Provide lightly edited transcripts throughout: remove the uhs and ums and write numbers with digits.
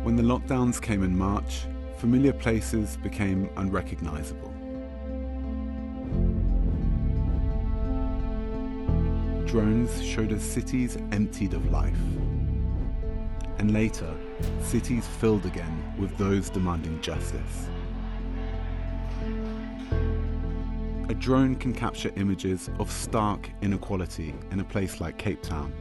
When the lockdowns came in March, familiar places became unrecognizable. Drones showed us cities emptied of life. And later, cities filled again with those demanding justice. A drone can capture images of stark inequality in a place like Cape Town.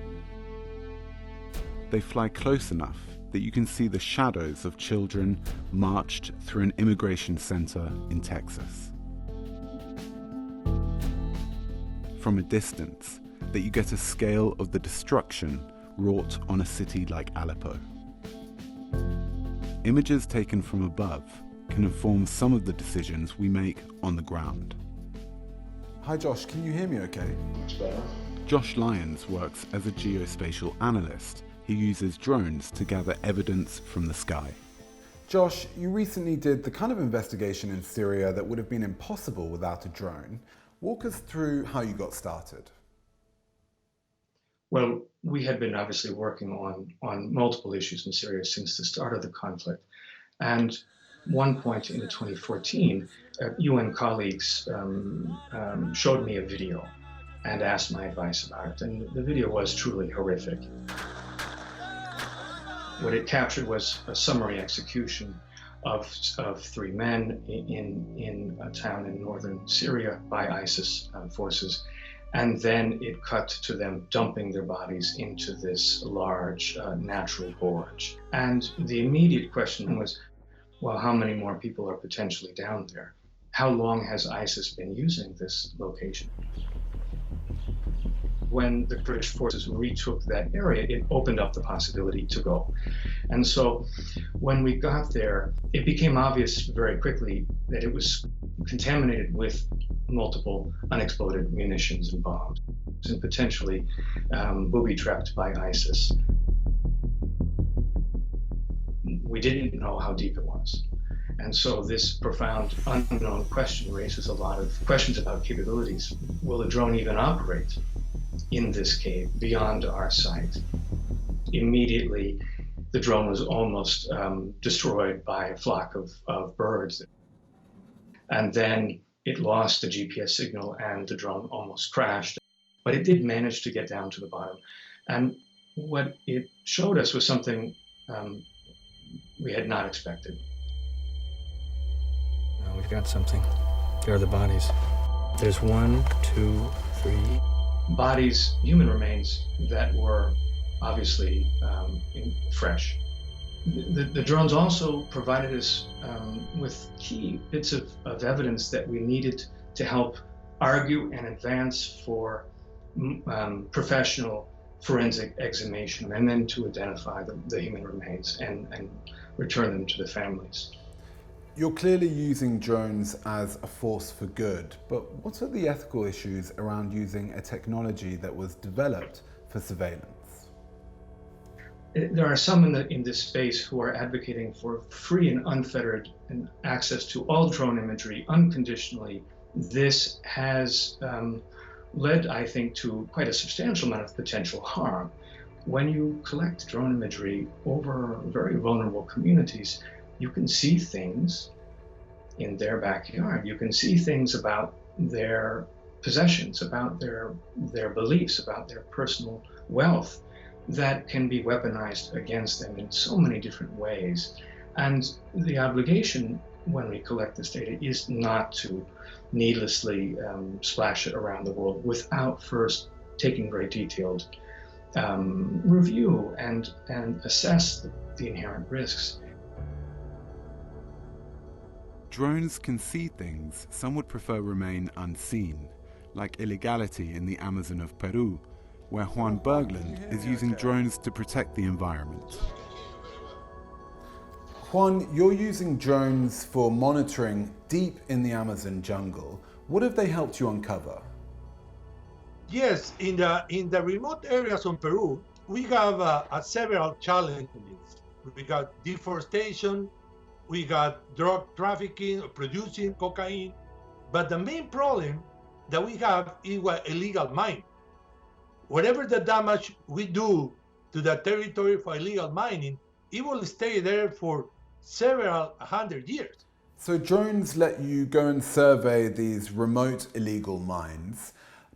They fly close enough that you can see the shadows of children marched through an immigration center in Texas. From a distance, that you get a scale of the destruction wrought on a city like Aleppo. Images taken from above can inform some of the decisions we make on the ground. Hi Josh, can you hear me okay? Josh Lyons works as a geospatial analyst. He uses drones to gather evidence from the sky. Josh, you recently did the kind of investigation in Syria that would have been impossible without a drone. Walk us through how you got started. Well, we had been obviously working on multiple issues in Syria since the start of the conflict. And one point in 2014, UN colleagues showed me a video and asked my advice about it. And the video was truly horrific. What it captured was a summary execution of 3 men in a town in northern Syria by ISIS forces. And then it cut to them dumping their bodies into this large natural gorge. And the immediate question was, well, how many more people are potentially down there? How long has ISIS been using this location? When the British forces retook that area, it opened up the possibility to go. And so when we got there, it became obvious very quickly that it was contaminated with multiple unexploded munitions and bombs, and potentially booby-trapped by ISIS. We didn't know how deep it was. And so this profound unknown question raises a lot of questions about capabilities. Will a drone even operate in this cave beyond our sight? Immediately, the drone was almost destroyed by a flock of birds. And then it lost the GPS signal and the drone almost crashed. But it did manage to get down to the bottom. And what it showed us was something we had not expected. Now we've got something. There are the bodies. There's 1, 2, 3. Bodies, human remains that were obviously fresh. The drones also provided us with key bits of evidence that we needed to help argue and advance for professional forensic exhumation, and then to identify the human remains and return them to the families. You're clearly using drones as a force for good, but what are the ethical issues around using a technology that was developed for surveillance? There are some in this space who are advocating for free and unfettered access to all drone imagery unconditionally. This has led, I think, to quite a substantial amount of potential harm. When you collect drone imagery over very vulnerable communities, you can see things in their backyard. You can see things about their possessions, about their beliefs, about their personal wealth that can be weaponized against them in so many different ways. And the obligation when we collect this data is not to needlessly splash it around the world without first taking very detailed review and assess the inherent risks. Drones can see things some would prefer remain unseen, like illegality in the Amazon of Peru, where JUAN BERGELUND is using drones to protect the environment. Juan, you're using drones for monitoring deep in the Amazon jungle. What have they helped you uncover? Yes, in the remote areas of Peru, we have several challenges. We got deforestation, we got drug trafficking, producing cocaine, but the main problem that we have is illegal mining. Whatever the damage we do to the territory for illegal mining, it will stay there for several hundred years. So drones let you go and survey these remote illegal mines,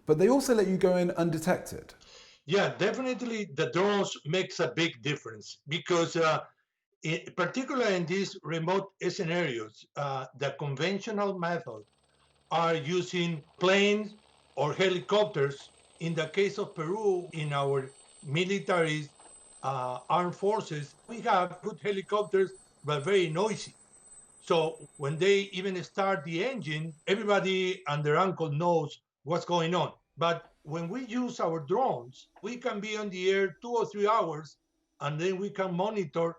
but they also let you go in undetected. Yeah, definitely the drones makes a big difference because particularly in these remote scenarios, the conventional method are using planes or helicopters. In the case of Peru, in our military armed forces, we have good helicopters, but very noisy. So when they even start the engine, everybody and their uncle knows what's going on. But when we use our drones, we can be on the air 2 or 3 hours, and then we can monitor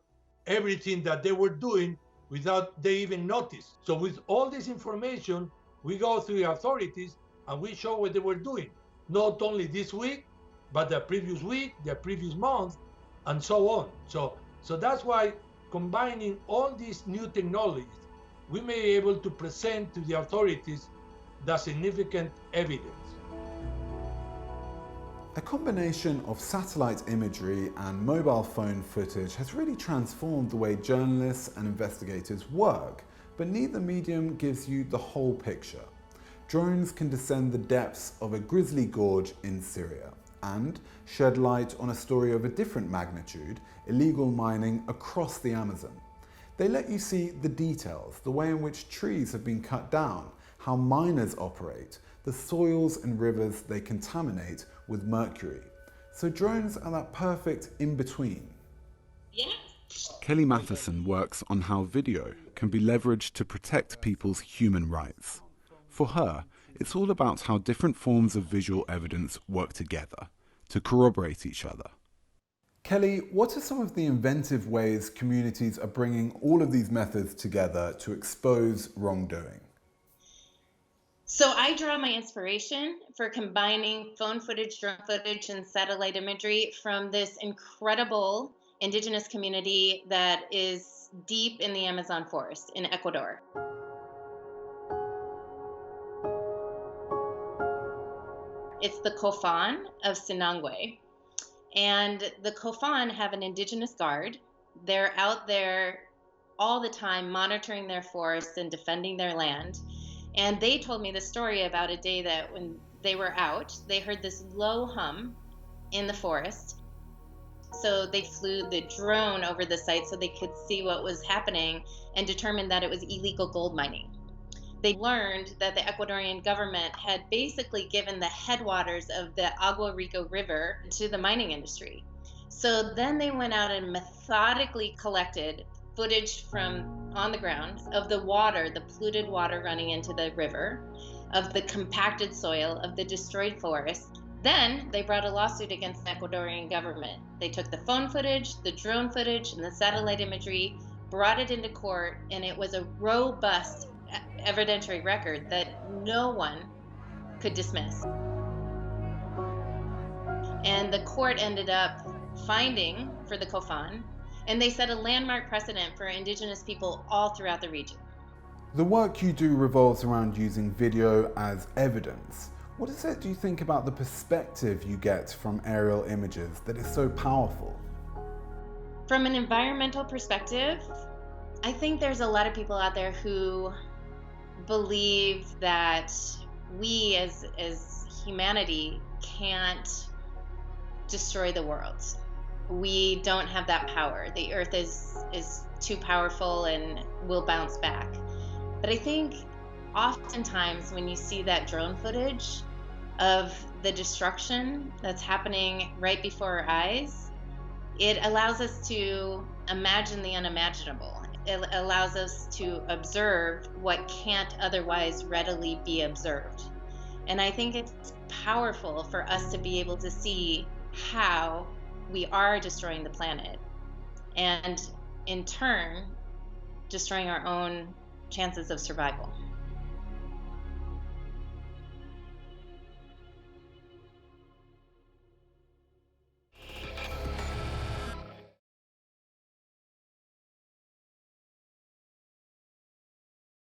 everything that they were doing without they even notice. So with all this information, we go through the authorities and we show what they were doing, not only this week, but the previous week, the previous month, and so on. So that's why combining all these new technologies, we may be able to present to the authorities the significant evidence. A combination of satellite imagery and mobile phone footage has really transformed the way journalists and investigators work, but neither medium gives you the whole picture. Drones can descend the depths of a grisly gorge in Syria and shed light on a story of a different magnitude, illegal mining across the Amazon. They let you see the details, the way in which trees have been cut down, how miners operate, the soils and rivers they contaminate with mercury. So drones are that perfect in-between. Yes. Kelly MATHESON works on how video can be leveraged to protect people's human rights. For her, it's all about how different forms of visual evidence work together to corroborate each other. Kelly, what are some of the inventive ways communities are bringing all of these methods together to expose wrongdoing? So I draw my inspiration for combining phone footage, drone footage, and satellite imagery from this incredible indigenous community that is deep in the Amazon forest in Ecuador. It's the Kofan of Sinangwe. And the Kofan have an indigenous guard. They're out there all the time monitoring their forests and defending their land. And they told me the story about a day that when they were out, they heard this low hum in the forest. So they flew the drone over the site so they could see what was happening and determined that it was illegal gold mining. They learned that the Ecuadorian government had basically given the headwaters of the Agua Rico River to the mining industry. So then they went out and methodically collected footage from on the ground of the water, the polluted water running into the river, of the compacted soil, of the destroyed forest. Then they brought a lawsuit against the Ecuadorian government. They took the phone footage, the drone footage, and the satellite imagery, brought it into court, and it was a robust evidentiary record that no one could dismiss. And the court ended up finding for the Kofan, and they set a landmark precedent for indigenous people all throughout the region. The work you do revolves around using video as evidence. What is it, do you think, about the perspective you get from aerial images that is so powerful? From an environmental perspective, I think there's a lot of people out there who believe that we as humanity can't destroy the world. We don't have that power. The earth is too powerful and will bounce back. But I think oftentimes when you see that drone footage of the destruction that's happening right before our eyes, it allows us to imagine the unimaginable. It allows us to observe what can't otherwise readily be observed. And I think it's powerful for us to be able to see how we are destroying the planet and in turn destroying our own chances of survival.